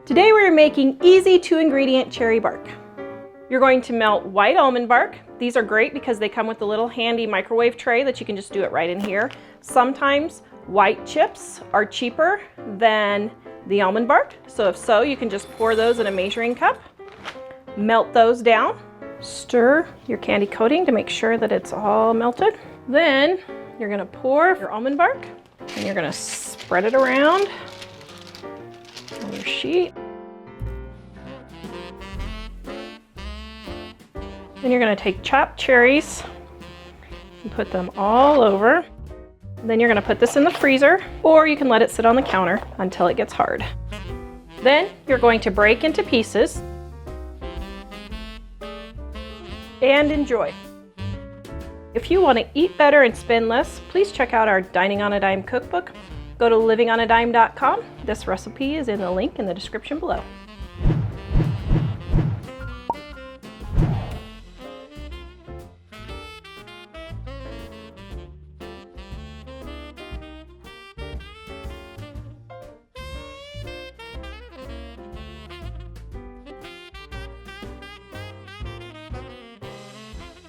Today we're making easy 2-ingredient cherry bark. You're going to melt white almond bark. These are great because they come with a little handy microwave tray that you can just do it right in here. Sometimes white chips are cheaper than the almond bark, so if so, you can just pour those in a measuring cup. Melt those down. Stir your candy coating to make sure that it's all melted. Then you're going to pour your almond bark and you're going to spread it around on your sheet. Then you're going to take chopped cherries and put them all over. Then you're going to put this in the freezer, or you can let it sit on the counter until it gets hard. Then you're going to break into pieces and enjoy. If you want to eat better and spend less, please check out our Dining on a Dime cookbook. Go to livingonadime.com. This recipe is in the link in the description below.